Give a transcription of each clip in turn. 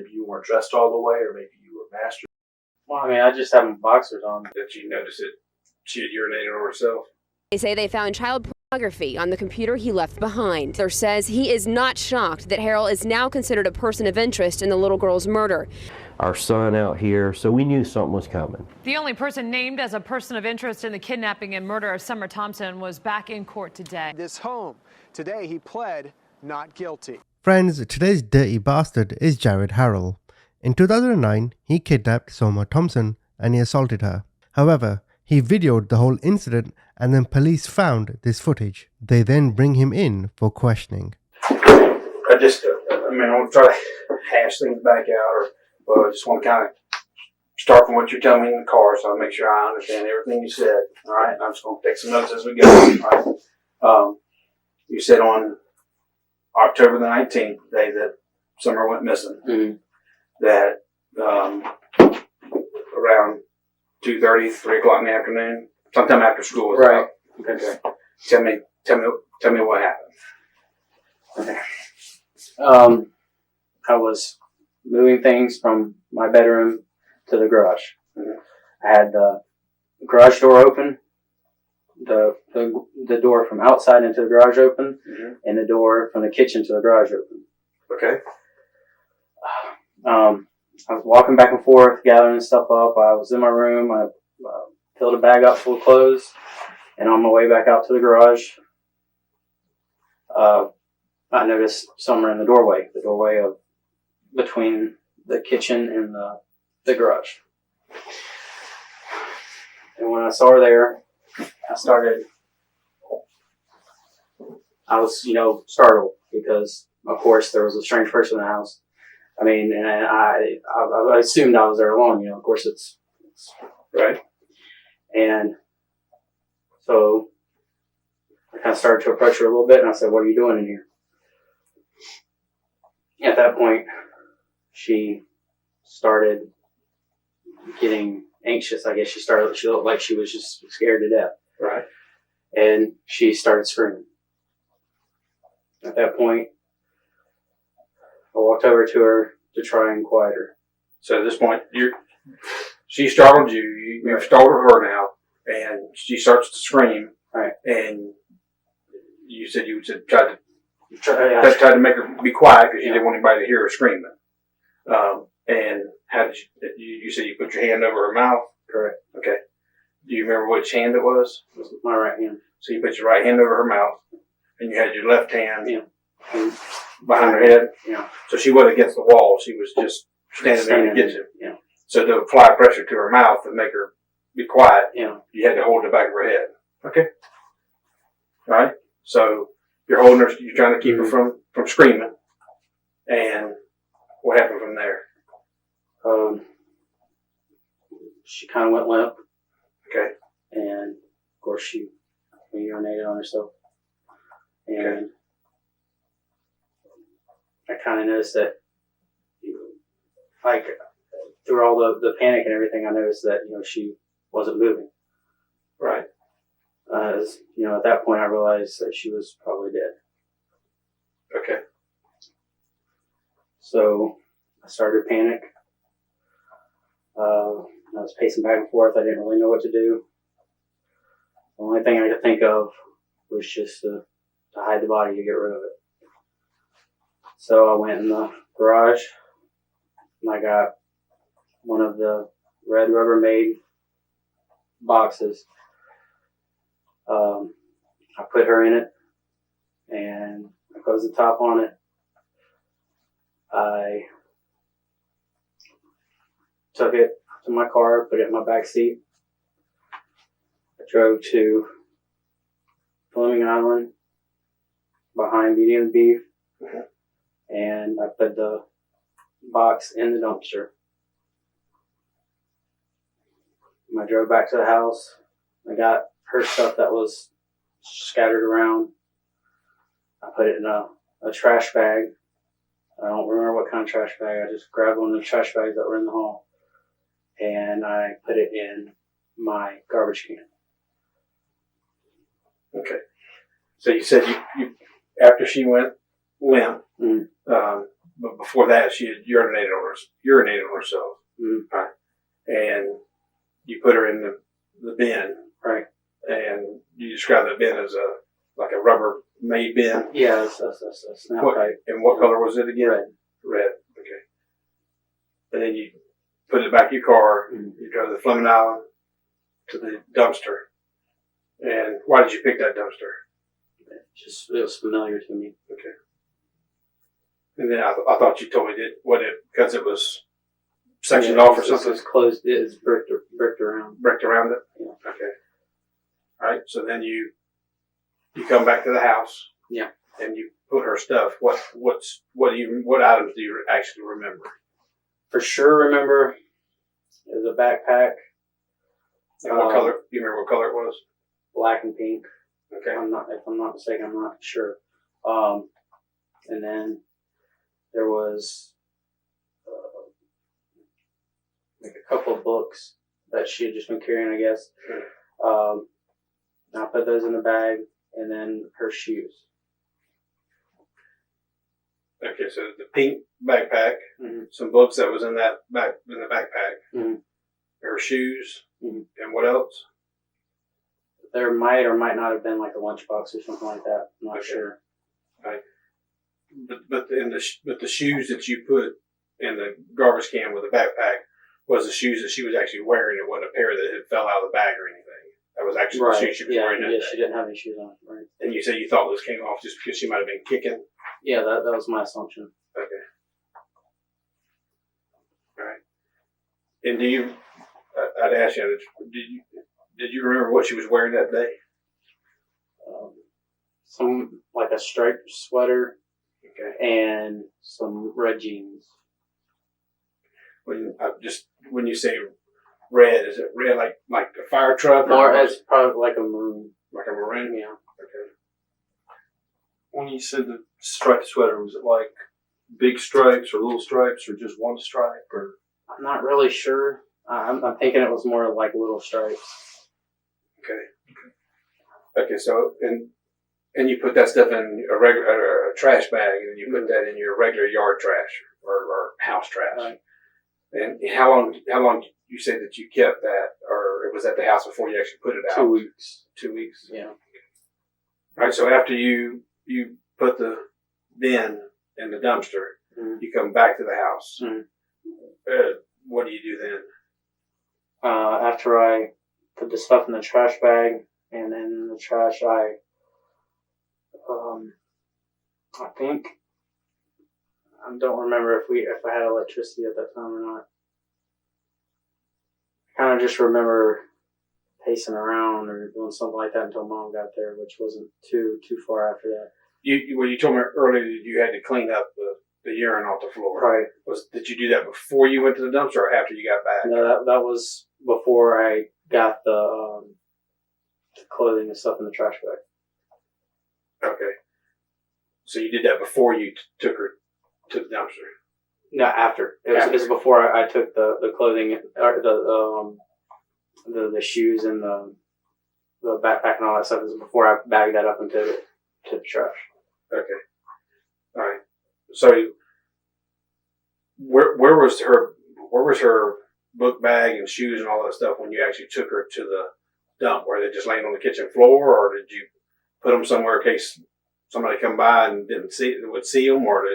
maybe you weren't dressed all the way, or maybe you were mastered. Well, I mean, I just have my boxers on. That you noticed that she had urinated on herself. They say they found child pornography on the computer he left behind. There says he is not shocked that Harrell is now considered a person of interest in the little girl's murder. Our son out here, so we knew something was coming. The only person named as a person of interest in the kidnapping and murder of Summer Thompson was back in court today. This home. Today he pled not guilty. Friends, today's dirty bastard is Jared Harrell. In 2009, he kidnapped Summer Thompson and he assaulted her. However, he videoed the whole incident and then police found this footage. They then bring him in for questioning. I want to try to hash things back out, or I just want to kind of start from what you're telling me in the car, so I'll make sure I understand everything you said. All right, I'm just going to take some notes as we go. All right. You said on October the 19th, the day that Summer went missing, that around 2:30, 3 o'clock in the afternoon, sometime after school was Right. out. Okay. Tell me what happened. Okay. I was moving things from my bedroom to the garage. I had the garage door open, the door from outside into the garage open, and the door from the kitchen to the garage open. Okay. I was walking back and forth, gathering stuff up. I was in my room. I filled a bag up full of clothes, and on my way back out to the garage, I noticed Summer in the doorway of between the kitchen and the garage. And when I saw her there, I was, startled because, of course, there was a strange person in the house. I mean, and I assumed I was there alone. Of course, it's right. And so I kind of started to approach her a little bit, and I said, "What are you doing in here?" At that point, she started getting anxious. I guess she looked like she was just scared to death. Right. And she started screaming. At that point, I walked over to her to try and quiet her. So at this point, she startled you. You've startled her now, and she starts to scream. Right. And you said tried to make her be quiet because you didn't want anybody to hear her screaming. And how did you said you put your hand over her mouth? Correct. Okay. Do you remember which hand it was? It was my right hand. So you put your right hand over her mouth, and you had your left hand behind her head? Yeah. So she wasn't against the wall. She was just standing there to get you. Yeah. So to apply pressure to her mouth and make her be quiet, you had to hold the back of her head. Okay. All right. So you're holding her. You're trying to keep her from screaming. And what happened from there? She kind of went limp. Okay. And of course she urinated on herself. And I kind of noticed that, like, through all the panic and everything, I noticed that, she wasn't moving. Right. At that point I realized that she was probably dead. Okay. So I started to panic. I was pacing back and forth. I didn't really know what to do. The only thing I could think of was just to hide the body to get rid of it. So I went in the garage and I got one of the red Rubbermaid boxes. I put her in it and I closed the top on it. I took it to my car, put it in my back seat. I drove to Fleming Island behind Medium Beef, and I put the box in the dumpster. I drove back to the house. I got her stuff that was scattered around. I put it in a trash bag. I don't remember what kind of trash bag. I just grabbed one of the trash bags that were in the hall, and I put it in my garbage can. Okay. So you said you after she went limp, but before that, she had urinated on herself. Mm-hmm. Right. And you put her in the bin. Right. And you describe the bin as like a rubber made bin. Yeah, that's snap pipe. And what color was it again? Red. Red. Okay. And then you put it back in your car. Mm-hmm. You drove to Fleming Island to the dumpster. And why did you pick that dumpster? It was familiar to me. Okay. And then I thought you told me because it was sectioned off or something. It was closed. It was bricked around. Bricked around it. Yeah. Okay. All right. So then you come back to the house. Yeah. And you put her stuff. What items do you actually remember? For sure, remember it was a backpack. And what color? Do you remember what color it was? Black and pink. Okay. If I'm not mistaken, I'm not sure. And then there was like a couple of books that she had just been carrying, I guess. I put those in the bag, and then her shoes. Okay, so the pink backpack, Mm-hmm. some books that was in the backpack, Mm-hmm. her shoes, Mm-hmm. and what else? There might or might not have been like a lunchbox or something like that. I'm not Okay. sure. Right. But the shoes that you put in the garbage can with the backpack was the shoes that she was actually wearing. It wasn't a pair that had fell out of the bag or anything. That was actually the shoes she was wearing that day. She didn't have any shoes on. Right. And you said you thought those came off just because she might have been kicking. Yeah, that was my assumption. Okay. All right. And I'd ask you, did you remember what she was wearing that day? Some like a striped sweater. Okay. And some red jeans. When you say red, is it red like a fire truck? Or it's probably like a maroon. Like a maroon? Yeah. Okay. When you said the striped sweater, was it like big stripes or little stripes or just one stripe? Or I'm not really sure. I'm thinking it was more like little stripes. Okay. So and you put that stuff in a regular trash bag, and you put that in your regular yard trash or house trash. Right. And how long you say that you kept that, or it was at the house before you actually put it out? 2 weeks. 2 weeks. Yeah. All right. So after you put the bin in the dumpster, Mm-hmm. you come back to the house. Mm-hmm. What do you do then? After I put the stuff in the trash bag, and then in the trash, I think I don't remember if I had electricity at that time or not. I kind of just remember pacing around or doing something like that until Mom got there, which wasn't too far after that. You told me earlier that you had to clean up the urine off the floor. Right. Did you do that before you went to the dumpster or after you got back? No, that was before I got the clothing and stuff in the trash bag. Okay. So you did that before you took her to the dumpster? No, after. It was before I took the clothing or the shoes and the backpack and all that stuff. It was before I bagged that up and took it to the trash. Okay. All right. So where was her book bag and shoes and all that stuff when you actually took her to the dump? Were they just laying on the kitchen floor, or did you put them somewhere in case somebody come by and would see them, or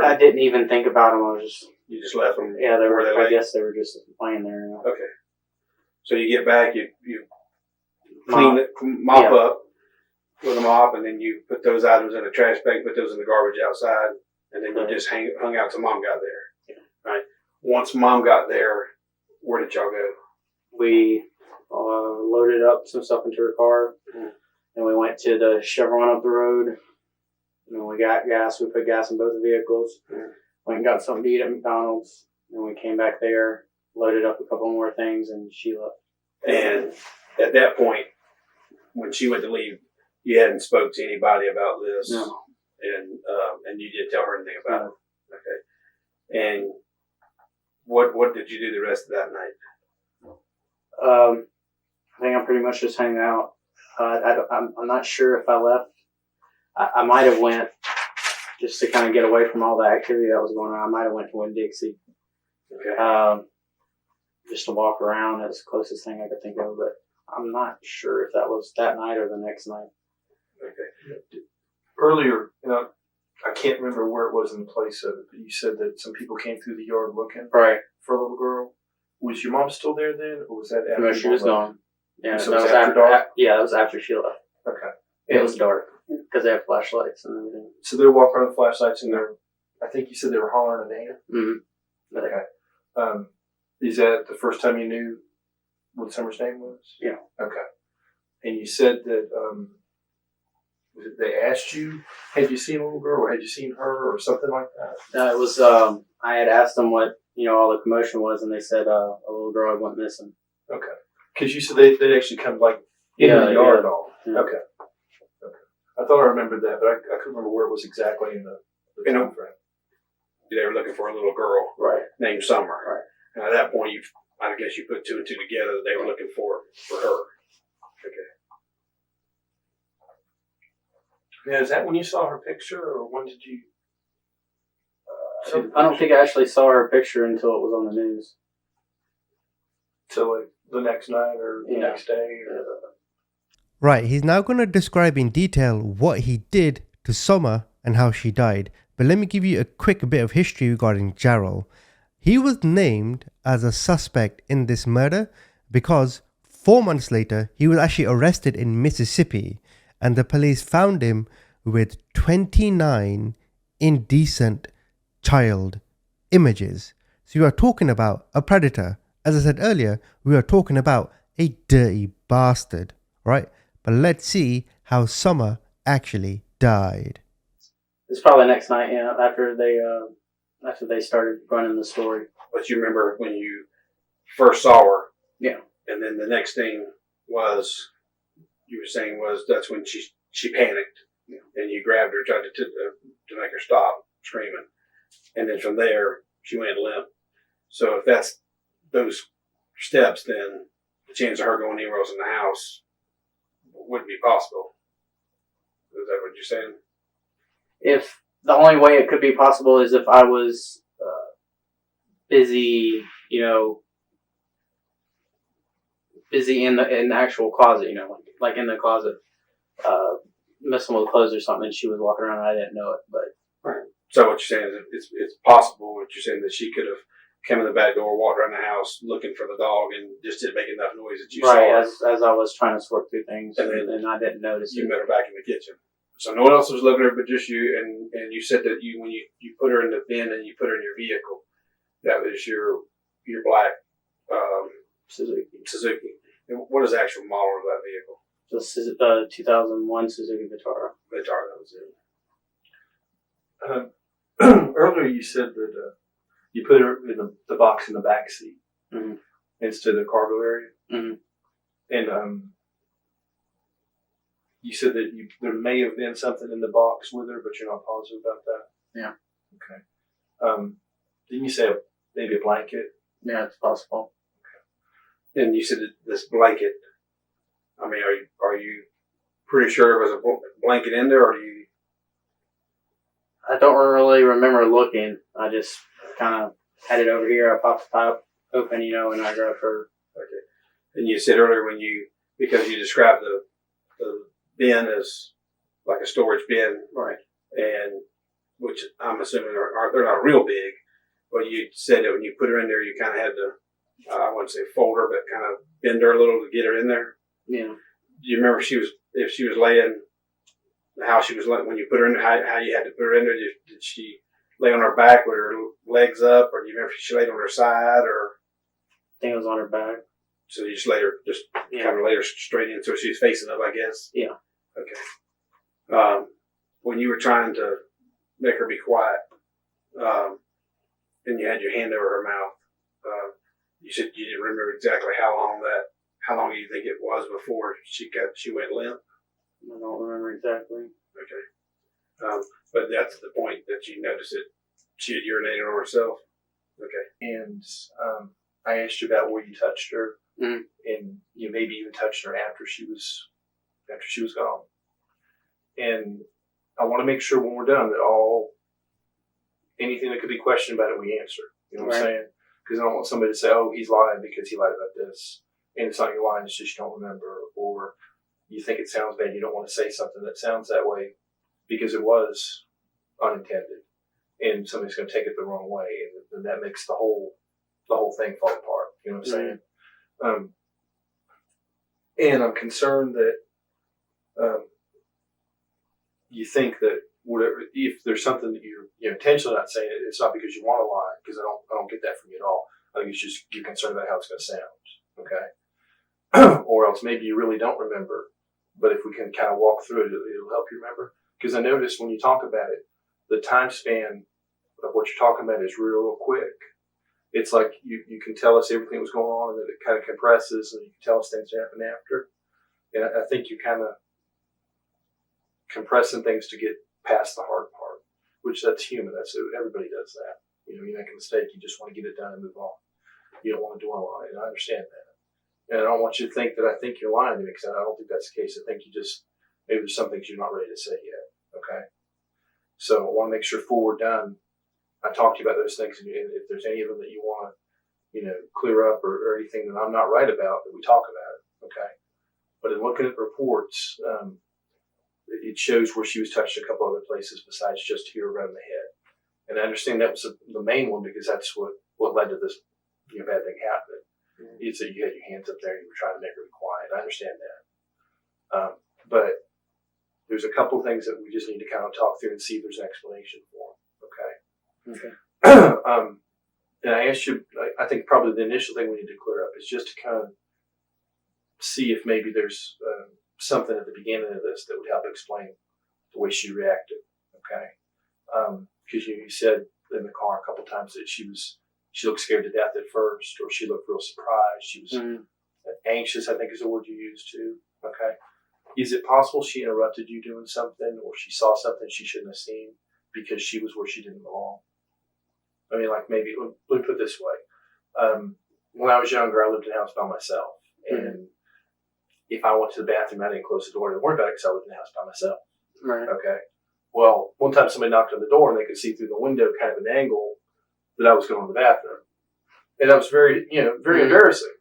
I didn't even think about them. You just left them? Yeah, they were. I guess they were just laying there. Okay. So you get back, you clean it, mop up with a mop, and then you put those items in a trash bag, put those in the garbage outside, and then you just hung out till Mom got there. Yeah. Right. Once Mom got there, where did y'all go? We loaded up some stuff into her car, and we went to the Chevron up the road. And we got gas. We put gas in both the vehicles. Went and got something to eat at McDonald's. And we came back there, loaded up a couple more things, and she left. And at that point, when she went to leave, you hadn't spoke to anybody about this. No. And you didn't tell her anything about it. Okay. And what did you do the rest of that night? I think I'm pretty much just hanging out. I'm not sure if I left. I might have went just to kind of get away from all the activity that was going on. I might have went to Winn-Dixie. Okay. Just to walk around. That's the closest thing I could think of, but I'm not sure if that was that night or the next night. Okay. Earlier, I can't remember where it was in the place of it, but you said that some people came through the yard looking Right. for a little girl. Was your mom still there then, or was that after? No, she was gone. Yeah, So that it was was after dark? Yeah, that was after she left. Okay. It was dark because they had flashlights and everything. So they're walking around with flashlights and I think you said they were hollering a name? Mm-hmm. Okay. Is that the first time you knew what Summer's name was? Yeah. Okay. And you said that they asked you, had you seen a little girl or had you seen her or something like that? No, it was, I had asked them what, all the commotion was, and they said a little girl went missing. Okay. Because you said they'd actually come like in the yard and all. Yeah. Okay. I thought I remembered that, but I couldn't remember where it was exactly in the time frame. They were looking for a little girl Right. named Summer. Right. And at that point, I guess you put two and two together that they were looking for her. Okay. Now, is that when you saw her picture, or when did you? I don't think I actually saw her picture until it was on the news. So like the next night or the next day? Or... Right, he's now going to describe in detail what he did to Summer and how she died. But let me give you a quick bit of history regarding Jarrell. He was named as a suspect in this murder because 4 months later, he was actually arrested in Mississippi, and the police found him with 29 indecent child images. So you are talking about a predator. As I said earlier, we are talking about a dirty bastard, right? But let's see how Summer actually died. It's probably next night, after they started running the story. But you remember when you first saw her? Yeah. And then the next thing was, you were saying was that's when she panicked. Yeah. And you grabbed her, tried to make her stop screaming. And then from there, she went limp. So if that's those steps, then the chance of her going anywhere else in the house wouldn't be possible. Is that what you're saying? If the only way it could be possible is if I was busy, busy in the actual closet, like in the closet, messing with clothes or something, and she was walking around and I didn't know it. But right. So what you're saying is it's possible. What you're saying that she could have come in the back door, walked around the house looking for the dog, and just didn't make enough noise that you saw her. As I was trying to sort through things, and I didn't notice. You met her back in the kitchen. So no one else was looking at her but just you, and you said that when you put her in the bin and you put her in your vehicle, that was your black Suzuki. And what is the actual model of that vehicle? The 2001 Suzuki Vitara. Vitara, that was it. Earlier you said that you put her in the box in the back seat instead of the cargo area. Mm-hmm. And you said that there may have been something in the box with her, but you're not positive about that? Yeah. Okay. Didn't you say maybe a blanket? Yeah, it's possible. Okay. And you said that this blanket, I mean, are you pretty sure there was a blanket in there, or do you? I don't really remember looking. I just kind of had it over here. I popped the pipe open, and I grabbed her. Okay. And you said earlier because you described the bin as like a storage bin. Right. And which I'm assuming they're not real big, but you said that when you put her in there, you kind of had to, I wouldn't say fold her, but kind of bend her a little to get her in there. Yeah. Do you remember if she was laying, how she was laying, when you put her in there, how you had to put her in there? Did she lay on her back with her legs up, or do you remember if she laid on her side, or? I think it was on her back. So you just kind of laid her straight in, so she was facing up, I guess? Yeah. Okay. When you were trying to make her be quiet, and you had your hand over her mouth, you said you didn't remember exactly how long you think it was before she went limp? I don't remember exactly. Okay. But that's the point that you noticed that she had urinated on herself? Okay. And I asked you about where you touched her, and you maybe even touched her after she was gone. And I want to make sure when we're done that anything that could be questioned about it, we answer. You know what I'm saying? Because I don't want somebody to say, oh, he's lying because he lied about this. And it's not your lying, it's just you don't remember. Or you think it sounds bad, you don't want to say something that sounds that way because it was unintended. And somebody's going to take it the wrong way. And that makes the whole thing fall apart. You know what I'm saying? And I'm concerned that you think that whatever, if there's something that you're intentionally not saying it, it's not because you want to lie, because I don't get that from you at all. I think it's just you're concerned about how it's going to sound, okay? Or else maybe you really don't remember, but if we can kind of walk through it, it'll help you remember. Because I noticed when you talk about it, the time span of what you're talking about is real quick. It's like you can tell us everything that was going on, and then it kind of compresses, and you can tell us things that happen after. And I think you're kind of compressing things to get past the hard part, which that's human. Everybody does that. You make a mistake, you just want to get it done and move on. You don't want to dwell on it, and I understand that. And I don't want you to think that I think you're lying to me, because I don't think that's the case. I think maybe there's some things you're not ready to say yet, okay? So I want to make sure before we're done, I talk to you about those things, and if there's any of them that you want to, clear up or anything that I'm not right about, that we talk about it, okay? But in looking at the reports, it shows where she was touched a couple other places besides just here around the head. And I understand that was the main one, because that's what led to this bad thing happening. Mm-hmm. You said you had your hands up there and you were trying to make her be quiet. I understand that. But there's a couple things that we just need to kind of talk through and see if there's an explanation for, okay? And I asked you, I think probably the initial thing we need to clear up is just to kind of see if maybe there's something at the beginning of this that would help explain the way she reacted, okay? Because you said in the car a couple times that she looked scared to death at first, or she looked real surprised. She was anxious, I think is the word you used too, okay? Is it possible she interrupted you doing something, or she saw something she shouldn't have seen because she was where she didn't belong? I mean, like maybe, let me put it this way. When I was younger, I lived in a house by myself. And if I went to the bathroom, I didn't close the door. I didn't worry about it because I lived in the house by myself. Right. Okay. Well, one time somebody knocked on the door and they could see through the window kind of an angle that I was going to the bathroom. And that was very embarrassing.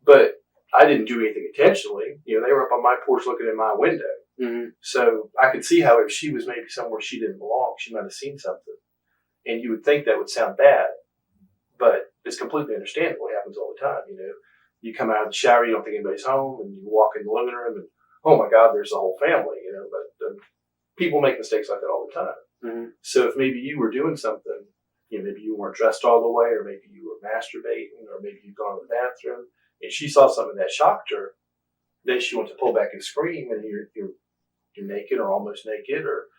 But I didn't do anything intentionally. They were up on my porch looking in my window. Mm-hmm. So I could see how if she was maybe somewhere she didn't belong, she might have seen something. And you would think that would sound bad, but it's completely understandable. It happens all the time. You come out of the shower, you don't think anybody's home, and you walk in the living room, and oh my God, there's the whole family. But people make mistakes like that all the time. Mm-hmm. So if maybe you were doing something, maybe you weren't dressed all the way, or maybe you were masturbating, or maybe you'd gone to the bathroom, and she saw something that shocked her, then she went to pull back and scream, and you're naked or almost naked, or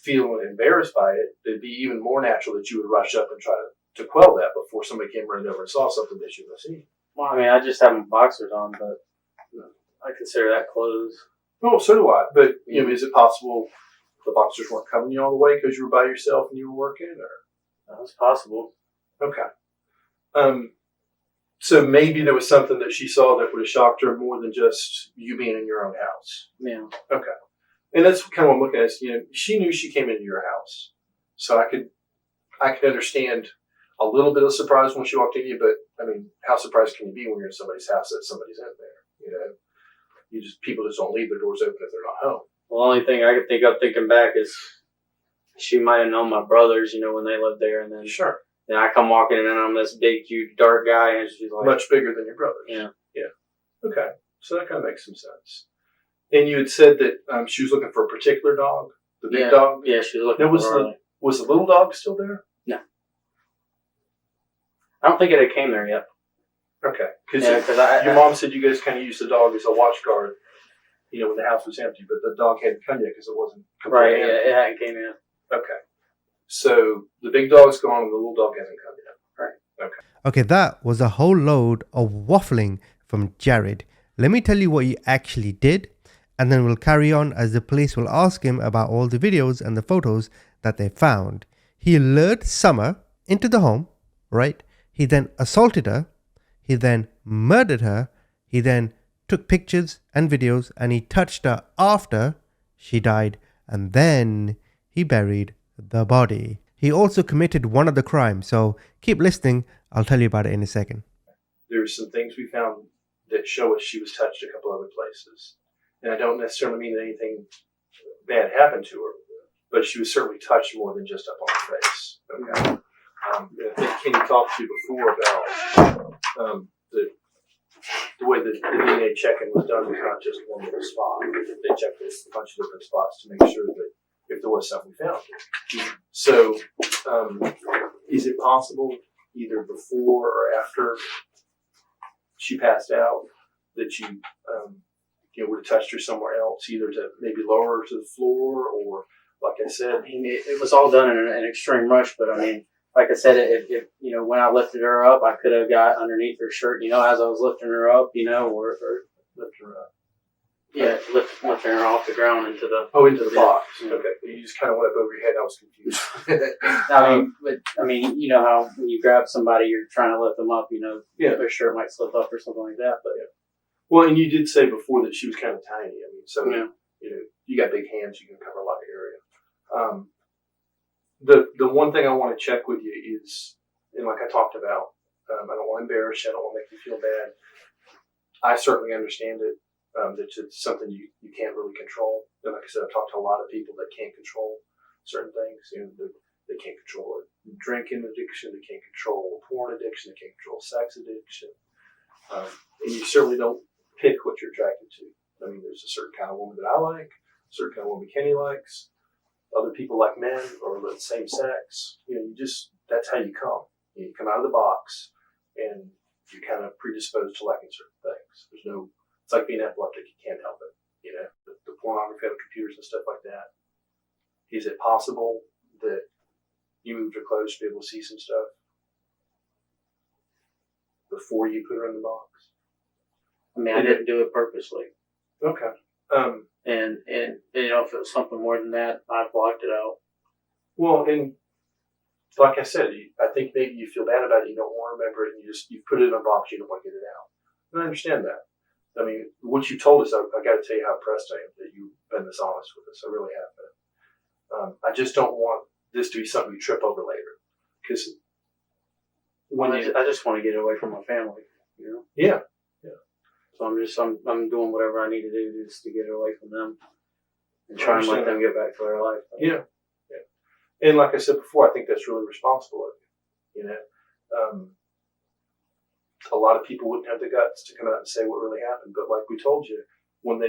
feeling embarrassed by it, it'd be even more natural that you would rush up and try to quell that before somebody came running over and saw something that you shouldn't have seen. Well, I mean, I just have my boxers on, but I consider that clothes. Well, so do I. But, is it possible the boxers weren't coming you all the way because you were by yourself and you were working? Or? That's possible. Okay. So maybe there was something that she saw that would have shocked her more than just you being in your own house. Yeah. Okay. And that's kind of what I'm looking at. She knew she came into your house. So I could understand a little bit of surprise when she walked in you, but I mean, how surprised can you be when you're in somebody's house that somebody's in there? People just don't leave their doors open if they're not home. Well, the only thing I can think of thinking back is she might have known my brothers, when they lived there, and then sure. Then I come walking in and I'm this big, huge, dark guy, and she's like much bigger than your brothers. Yeah. Okay, so that kind of makes some sense. And you had said that she was looking for a particular dog, the big dog. Yeah, she was looking. Now, was the little dog still there? No, I don't think it had came there yet. Okay, because your mom said you guys kind of used the dog as a watch guard, when the house was empty, but the dog hadn't come yet because it wasn't right. empty. Yeah, it hadn't came yet. Okay, so the big dog's gone and the little dog hasn't come yet. Right. Okay. Okay, that was a whole load of waffling from Jared. Let me tell you what he actually did, and then we'll carry on as the police will ask him about all the videos and the photos that they found. He lured Summer into the home, right? He then assaulted her. He then murdered her. He then took pictures and videos, and he touched her after she died and then he buried the body. He also committed one other crime, so keep listening, I'll tell you about it in a second. There's some things we found that show us she was touched a couple other places. And I don't necessarily mean that anything bad happened to her, but she was certainly touched more than just up on her face. Okay. I think Kenny talked to you before about the way the DNA checking was done was not just one little spot. They checked a bunch of different spots to make sure that if there was something found. So, is it possible either before or after she passed out that you would have touched her somewhere else, either to maybe lower her to the floor or, like I said, It was all done in an extreme rush, but I mean, like I said, if when I lifted her up, I could have got underneath her shirt, as I was lifting her up, or lifting her up. Yeah, lifting her off the ground into the box. Okay, you just kind of went up over your head. I was confused. I mean, you know how when you grab somebody, you're trying to lift them up. Their shirt might slip up or something like that. But well, and you did say before that she was kind of tiny. I mean, so you got big hands, you can cover a lot of area. The one thing I want to check with you is, and like I talked about, I don't want to embarrass you. I don't want to make you feel bad. I certainly understand it. That it's something you can't really control. And like I said, I've talked to a lot of people that can't control certain things. They can't control a drinking addiction. They can't control a porn addiction. They can't control sex addiction. And you certainly don't pick what you're attracted to. I mean, there's a certain kind of woman that I like, a certain kind of woman Kenny likes. Other people like men or the same sex. That's how you come. You come out of the box and you're kind of predisposed to liking certain things. It's like being epileptic. You can't help it. The pornography on computers and stuff like that. Is it possible that you moved her clothes to be able to see some stuff before you put her in the box? I mean, I didn't do it purposely. Okay. And if it was something more than that, I blocked it out. Well, and like I said, I think maybe you feel bad about it. You don't want to remember it, and you put it in a box. You don't want to get it out. And I understand that. I mean, what you told us, I got to tell you how impressed I am that you've been this honest with us. I really have been. I just don't want this to be something you trip over later. Because I just want to get away from my family, Yeah. So I'm doing whatever I need to do just to get away from them and try and let them get back to their life. Yeah. And like I said before, I think that's really responsible of you. A lot of people wouldn't have the guts to come out and say what really happened. But like we told you, when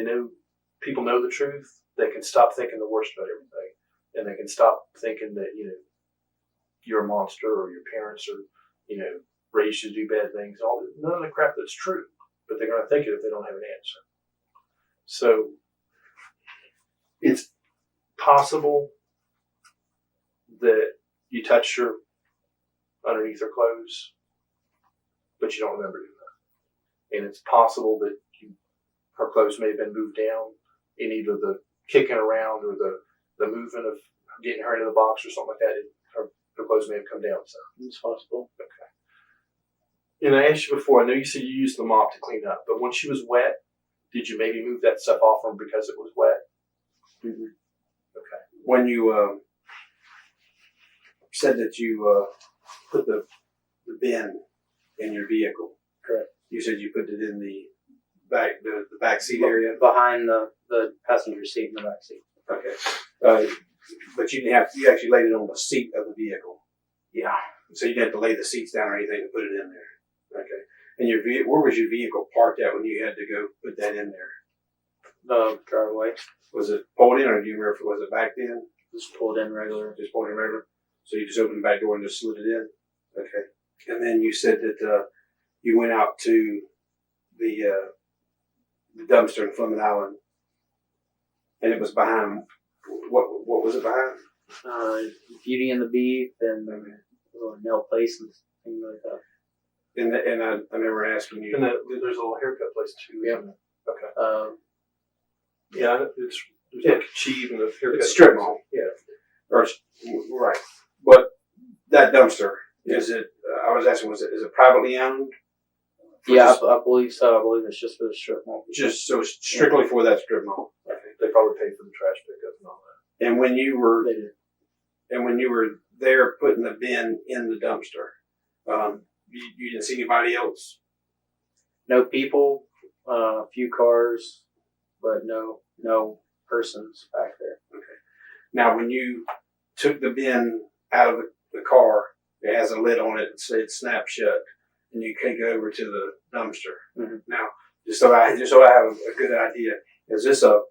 people know the truth, they can stop thinking the worst about everything. And they can stop thinking that, you're a monster or your parents are, raised you to do bad things. None of the crap that's true. But they're going to think it if they don't have an answer. So it's possible that you touched her underneath her clothes, but you don't remember doing that. And it's possible that her clothes may have been moved down in either the kicking around or the movement of getting her into the box or something like that. Her clothes may have come down. So it's possible. Okay. And I asked you before, I know you said you used the mop to clean up, but when she was wet, did you maybe move that stuff off her because it was wet? Mm-hmm. Okay. When you said that you put the bin in your vehicle, correct? You said you put it in the back seat area? Behind the passenger seat in the back seat. Okay. But you actually laid it on the seat of the vehicle. Yeah. So you didn't have to lay the seats down or anything to put it in there. Okay. And where was your vehicle parked at when you had to go put that in there? The driveway. Was it pulled in, or do you remember if it was it back then? Just pulled in regular. Just pulled in regular. So you just opened the back door and just slid it in. Okay. And then you said that you went out to the dumpster in Fleming Island, and it was behind. What was it behind? Beauty and the Beef and nail place and things like that. And I remember asking you. And there's a little haircut place too. Yeah. Okay. Yeah, there's like a cheese and a haircut. It's strip mall. Yeah. Right. But that dumpster, is it? I was asking, is it privately owned? Yeah, I believe so. I believe it's just for the strip mall. Just so strictly for that strip mall. Okay. They probably paid for the trash pickup and all that. And when you were They did. there putting the bin in the dumpster, you didn't see anybody else. No people, a few cars, but no persons back there. Now, when you took the bin out of the car, it has a lid on it and said snap shut, and you take it over to the dumpster. Mm-hmm. Now, just so I have a good idea, is this a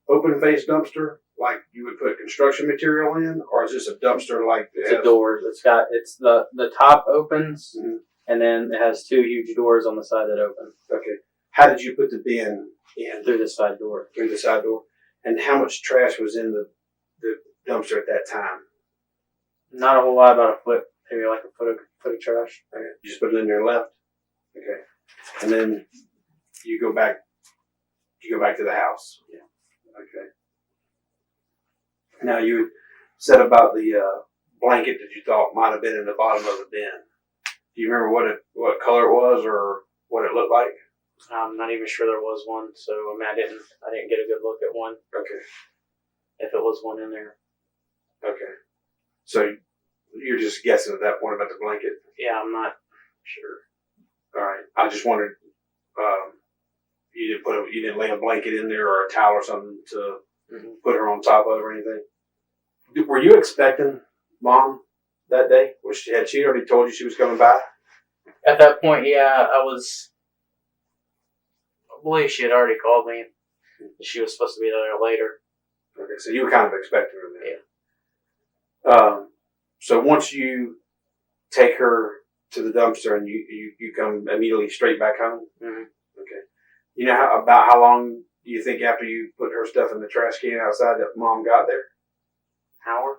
open face dumpster like you would put construction material in, or is this a dumpster like It's a door. It's the top opens, Mhm. and then it has two huge doors on the side that open Okay. How did you put the bin in? through the side door. Through the side door. And how much trash was in the dumpster at that time? Not a whole lot, about a foot, maybe like a foot of trash. Okay. You just put it in there and left. Okay. And then you go back to the house. Yeah. Okay. Now you said about the blanket that you thought might have been in the bottom of the bin. Do you remember what color it was or what it looked like? I'm not even sure there was one, so I mean, I didn't get a good look at one. Okay. If it was one in there. Okay. So you're just guessing at that point about the blanket. Yeah, I'm not sure. All right. I just wondered, you didn't lay a blanket in there or a towel or something to put her on top of or anything. Were you expecting Mom that day? Had she already told you she was coming by? At that point, yeah, I believe she had already called me. She was supposed to be there later. Okay, so you were kind of expecting her then. Yeah. So once you take her to the dumpster and you come immediately straight back home? Mm-hmm. Okay. You know about how long do you think after you put her stuff in the trash can outside that Mom got there? Hour?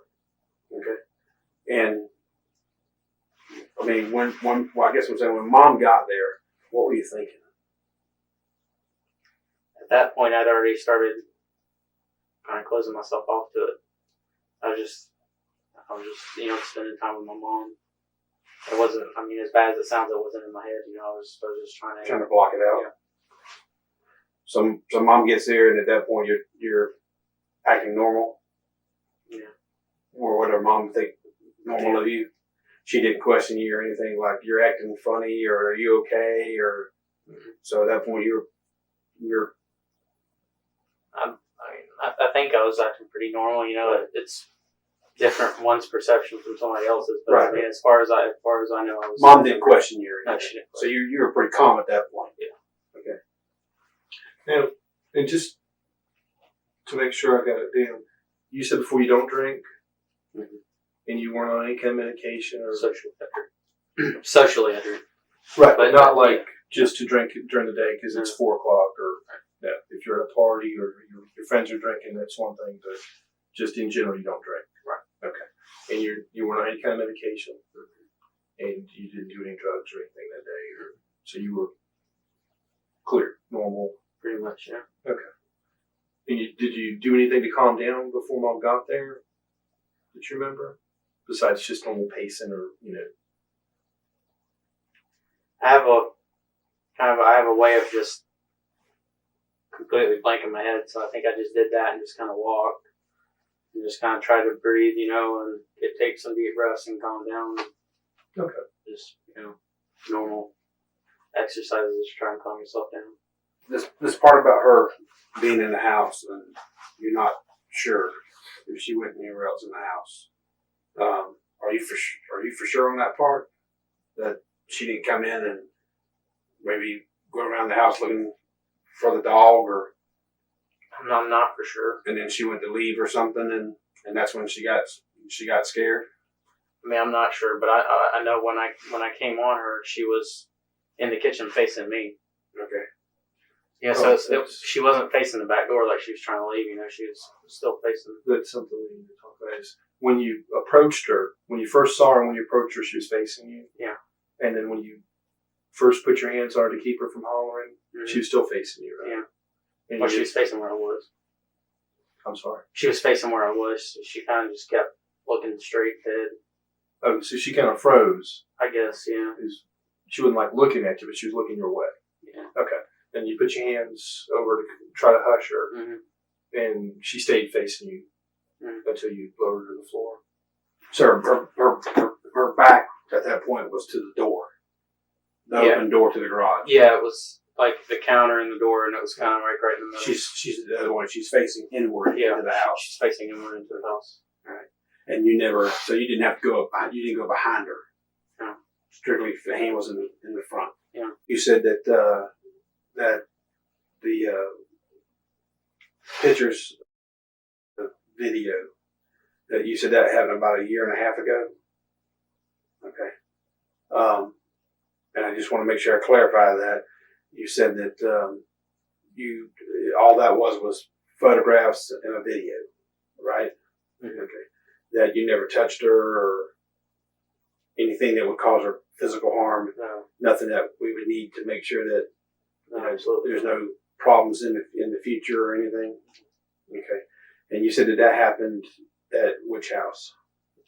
Okay. And I mean, I guess I'm saying when Mom got there, what were you thinking? At that point, I'd already started kind of closing myself off to it. I was just, spending time with my mom. It wasn't, I mean, as bad as it sounds, it wasn't in my head, I was just trying to block it out. Yeah. So Mom gets there, and at that point, you're acting normal. Yeah. Or whatever Mom think normal of you. She didn't question you or anything like you're acting funny or are you okay or. So at that point, you're. I think I was acting pretty normal. It's different one's perception from somebody else's. But Right. I mean, as far as I know, I was. Mom didn't question you or No, anything. she didn't. So you were pretty calm at that point. Yeah. Okay. Now, and just to make sure I got it down, you said before you don't drink, and you weren't on any kind of medication or Socially, I drink. right, but but not like just to drink during the day because it's No. 4 o'clock or if you're at a party or your friends are drinking, that's one thing. But just in general, you don't drink. Right. Okay. And you weren't on any kind of medication, and you didn't do any drugs or anything that day, so you were clear, normal. Pretty much, yeah. Okay. And did you do anything to calm down before Mom got there? Did you remember? Besides just normal pacing or, I have a way of just completely blanking my head, so I think I just did that and just kind of walked and just kind of tried to breathe, and take some deep breaths and calm down. Okay. Just, normal exercises to try and calm yourself down. This part about her being in the house and you're not sure if she went anywhere else in the house. Are you for sure on that part that she didn't come in and maybe go around the house looking for the dog or? I'm not for sure. And then she went to leave or something and that's when she got scared. I mean, I'm not sure, but I know when I came on her, she was in the kitchen facing me. Okay. Yeah, so she wasn't facing the back door like she was trying to leave. She was still facing. That's something we need to talk about. Is when you approached her, when you first saw her, when you approached her, she was facing you. Yeah. And then when you first put your hands on her to keep her from hollering, she was still facing you, right? Yeah. And Well, she was facing where I was. I'm sorry. She was facing where I was. So she kind of just kept looking straight ahead. Oh, so she kind of froze. I guess, yeah. She wasn't like looking at you, but she was looking your way. Yeah. Okay. And you put your hands over to try to hush her, Mm-hmm. and she stayed facing you until you lowered her to the floor. So her back at that point was to the door, the open door to the garage. Yeah, it was like the counter and the door, and it was kind of right in the middle. She's the other one. She's facing inward into the house. She's facing inward into the house. All right. And you didn't have to go up behind. You didn't go behind her. No. Strictly, the hand was in the front. Yeah. You said that that the pictures, the video, that you said that happened about a year and a half ago. Okay. And I just want to make sure I clarify that. You said that all that was photographs and a video, right? Mm-hmm. Okay. That you never touched her or anything that would cause her physical harm. No. Nothing that we would need to make sure that Absolutely. there's no problems in the future or anything. Okay. And you said that happened at which house?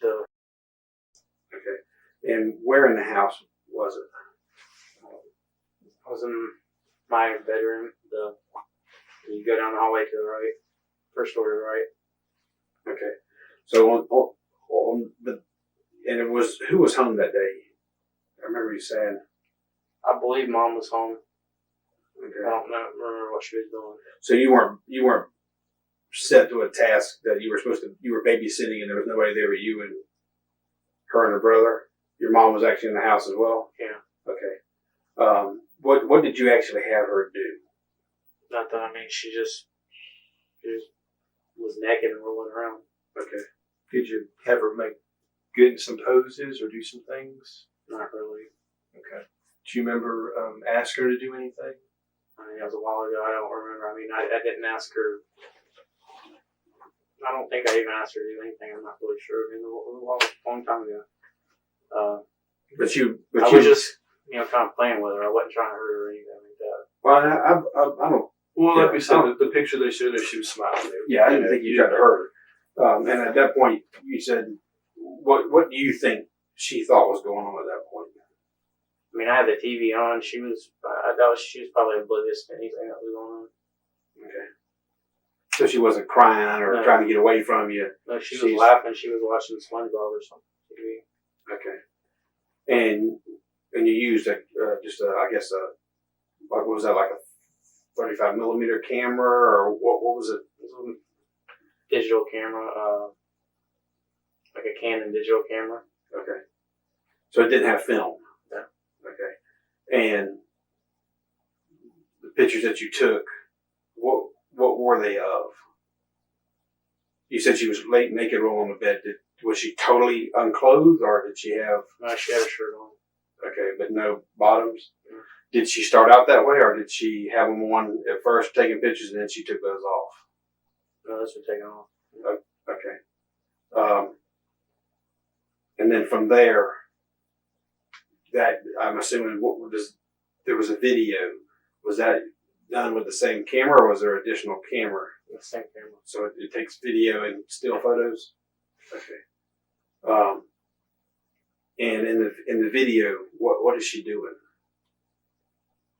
Okay. And where in the house was it? I was in my bedroom. You go down the hallway to the right, first door to the right. Okay. So and it was, who was home that day? I remember you saying. I believe Mom was home. Okay. I don't remember what she was doing. So you weren't set to a task that you were babysitting and there was nobody there but you and her and her brother. Your mom was actually in the house as well? Yeah. Okay. What did you actually have her do? Nothing. I mean, she just was naked and rolling around. Okay. Did you have her get in some poses or do some things? Not really. Okay. Do you remember asking her to do anything? I mean, that was a while ago. I don't remember. I mean, I didn't ask her. I don't think I even asked her to do anything. I'm not really sure. I mean, it was a long time ago. I was just, kind of playing with her. I wasn't trying to hurt her or anything like that. Well, I don't. Well, like we said, the picture they showed us, she was smiling. Yeah, I didn't think you tried to hurt her. And at that point, you said, what do you think she thought was going on at that point? I mean, I had the TV on. She was probably oblivious to anything that was going on. Okay. So she wasn't crying or trying to get away from you. No, she was laughing. She was watching SpongeBob or something. Okay. And you used what was that, like a 35 millimeter camera, or what was it? It was a digital camera, like a Canon digital camera. Okay. So it didn't have film. No. Okay. And the pictures that you took, what were they of? You said she was late naked rolling on the bed. Was she totally unclothed, or did she have? No, she had a shirt on. Okay, but no bottoms. Did she start out that way, or did she have them on at first, taking pictures, and then she took those off? No, those were taken off. Okay. And then from there, that I'm assuming there was a video. Was that done with the same camera, or was there additional camera? The same camera. So it takes video and still photos. Okay. And in the video, what is she doing?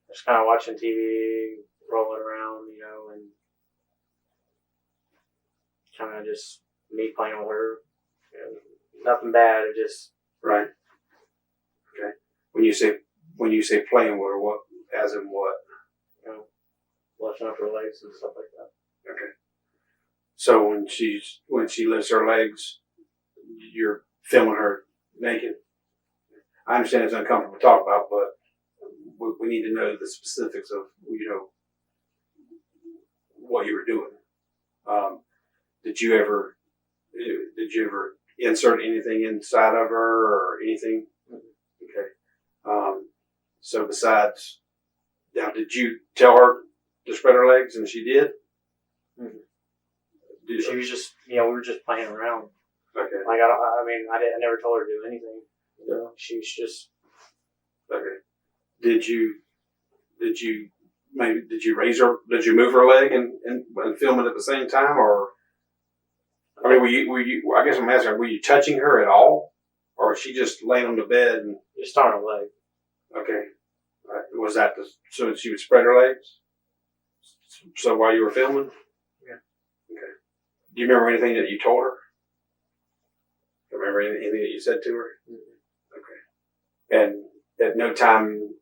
Just kind of watching TV, rolling around, and kind of just me playing with her. Nothing bad. It just right. Okay. When you say playing with her, what, as in what? Lifting up her legs and stuff like that. Okay. So when she lifts her legs, you're filming her naked. I understand it's uncomfortable to talk about, but we need to know the specifics of what you were doing. Did you ever insert anything inside of her or anything? Okay. So besides, now, did you tell her to spread her legs, and she did? Mm-hmm. She was just, we were just playing around. Okay. Like I never told her to do anything. She was just. Okay. Did you raise her? Did you move her leg and film it at the same time, or? I mean, were you? I guess I'm asking, were you touching her at all, or was she just laying on the bed and just on her leg? Okay. Right. Was that so she would spread her legs? So while you were filming? Yeah. Okay. Do you remember anything that you told her? Do you remember anything that you said to her? Okay. And at no time,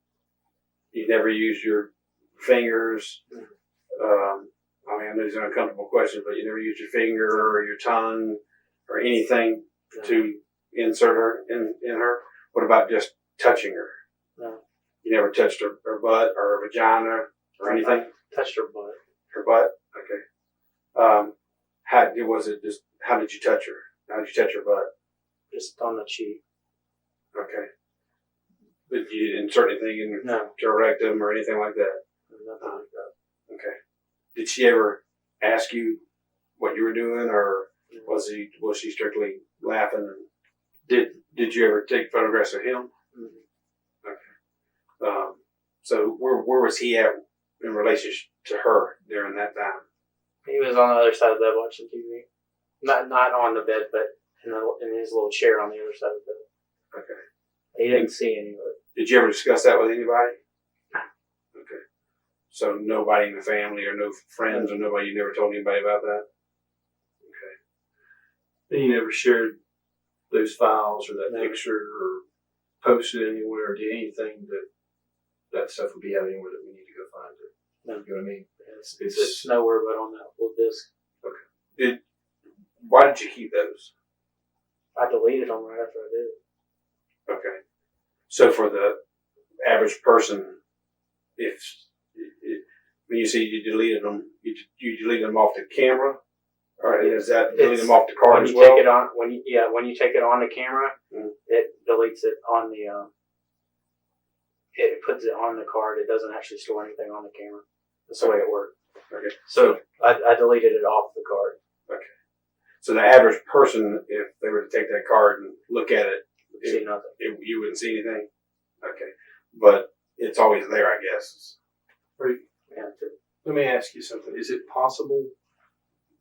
you never used your fingers. I mean, I know these are uncomfortable questions, but you never used your finger or your tongue or anything to insert her in her. What about just touching her? No. You never touched her butt or her vagina or anything? I touched her butt. Her butt? Okay. How did you touch her? How did you touch her butt? Just on the cheek. Okay. But you didn't insert anything in No. her rectum or anything like that? Nothing like that. Okay. Did she ever ask you what you were doing, or was she strictly laughing? Did you ever take photographs of him? Mm-hmm. Okay. So where was he at in relationship to her during that time? He was on the other side of the bed watching TV. Not on the bed, but in his little chair on the other side of the bed. Okay. He didn't see any of it. Did you ever discuss that with anybody? Okay. So nobody in the family or no friends or nobody, you never told anybody about that? Okay. And you never shared those files or that picture or posted anywhere or did anything that stuff would be out anywhere that we need to go find it. No. You know what I mean? It's nowhere but on that little disc. Okay. Why did you keep those? I deleted them right after I did it. Okay. So for the average person, when you say you deleted them, you deleted them off the camera, or is that deleted them off the card as well? When you take it on the camera, it deletes it on the. It puts it on the card. It doesn't actually store anything on the camera. That's the way it works. Okay. So I deleted it off the card. Okay. So the average person, if they were to take that card and look at it, See nothing. You wouldn't see anything. Okay. But it's always there, I guess. Yeah. Let me ask you something. Is it possible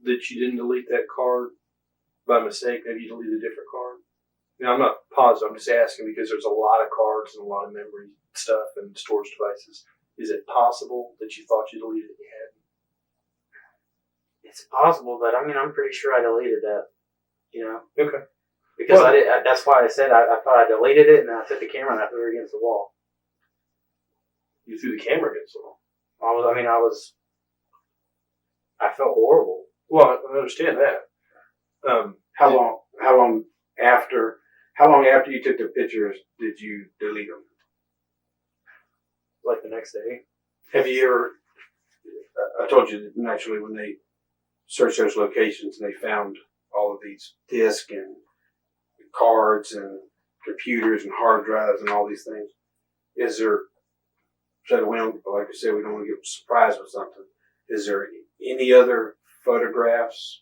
that you didn't delete that card by mistake? Maybe you deleted a different card? I'm not positive. I'm just asking because there's a lot of cards and a lot of memory stuff and storage devices. Is it possible that you thought you deleted it and you hadn't? It's possible, but I mean, I'm pretty sure I deleted that. Okay. Because that's why I said I thought I deleted it, and then I took the camera and I threw it against the wall. You threw the camera against the wall. I felt horrible. Well, I understand that. How long after you took the pictures did you delete them? Like the next day. Have you ever? I told you that naturally when they searched those locations and they found all of these discs and cards and computers and hard drives and all these things. Is there? So we don't, like I said, we don't want to get surprised with something. Is there any other photographs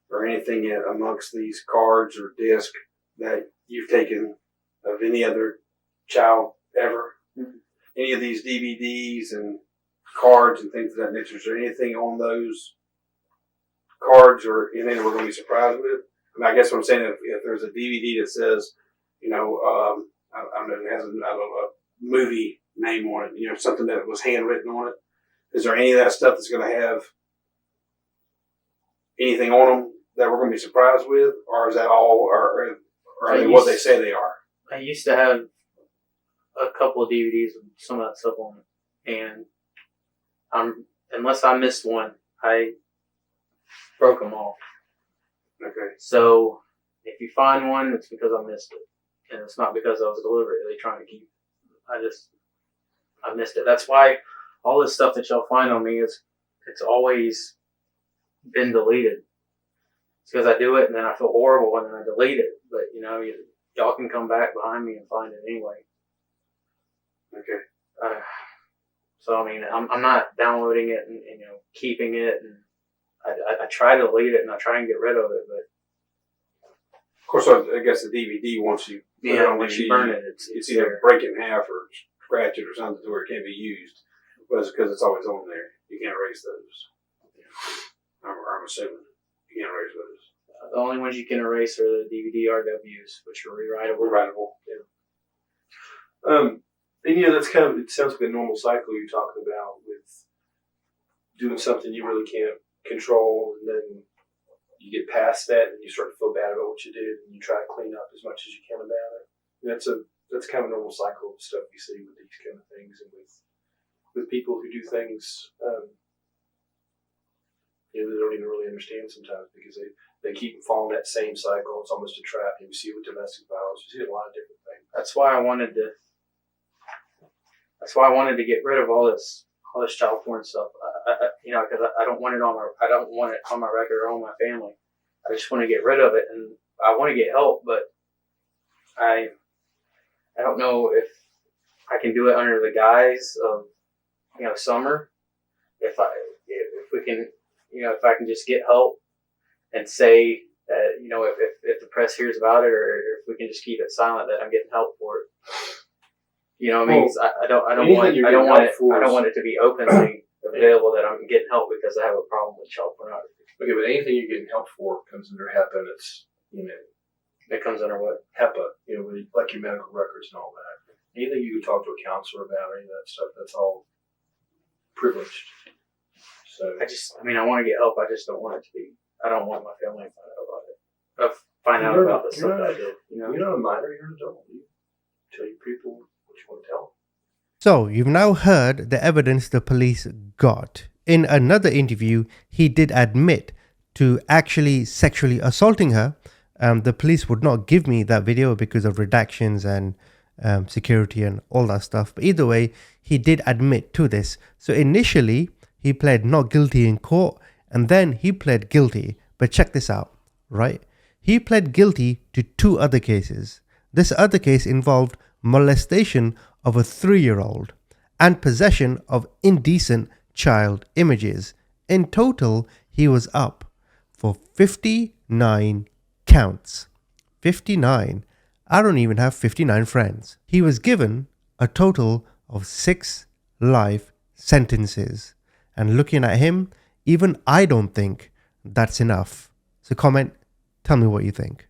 or anything amongst these cards or discs that you've taken of any other child ever? Mm-hmm. Any of these DVDs and cards and things of that nature? Is there anything on those cards or anything we're going to be surprised with? I mean, I guess what I'm saying, if there's a DVD that says, I don't know, it has a movie name on it, something that was handwritten on it. Is there any of that stuff that's going to have anything on them that we're going to be surprised with, or is that all, or are they what they say they are? I used to have a couple of DVDs with some of that stuff on it, and unless I missed one, I broke them all. Okay. So if you find one, it's because I missed it, and it's not because I was deliberately trying to keep. I missed it. That's why all this stuff that y'all find on me it's always been deleted. It's because I do it and then I feel horrible and then I delete it. But y'all can come back behind me and find it anyway. Okay. So I mean, I'm not downloading it and keeping it, and I try to delete it and I try and get rid of it, but. Of course, I guess the DVD, once you once you burn it, it's either break it in half or scratch it or something to where it can't be used. But it's because it's always on there. You can't erase those. I'm assuming you can't erase those. The only ones you can erase are the DVD RWs, which are rewritable. Yeah. And that's it sounds like a normal cycle you're talking about with doing something you really can't control and then you get past that and you start to feel bad about what you did, and you try to clean up as much as you can about it. And that's kind of a normal cycle of stuff you see with these kind of things, and with people who do things, they don't even really understand sometimes, because they keep following that same cycle. It's almost a trap. You see it with domestic violence. You see a lot of different things. That's why I wanted to get rid of all this child porn stuff. Because I don't want it on my record or on my family. I just want to get rid of it, and I want to get help, but I don't know if I can do it under the guise of Summer. If we can, if I can just get help and say that, if the press hears about it, or if we can just keep it silent that I'm getting help for it. You know what I mean? I don't want it to be openly available that I'm getting help because I have a problem with child pornography. Okay, but anything you're getting help for comes under HEPA, and it's, It comes under what? HEPA, like your medical records and all that. Anything you can talk to a counselor about, any of that stuff, that's all privileged. So I want to get help. I just don't want it to be. I don't want my family to find out about it. Find out about the stuff that I did. You're not a minor, you're an adult. You tell your people what you want to tell them. So, you've now heard the evidence the police got. In another interview, he did admit to actually sexually assaulting her. The police would not give me that video because of redactions and security and all that stuff. But either way, he did admit to this. So initially, he pled not guilty in court, and then he pled guilty. But check this out, right? He pled guilty to 2 other cases. This other case involved molestation of a 3-year-old and possession of indecent child images. In total, he was up for 59 counts. 59. I don't even have 59 friends. He was given a total of 6 life sentences. And looking at him, even I don't think that's enough. So comment, tell me what you think.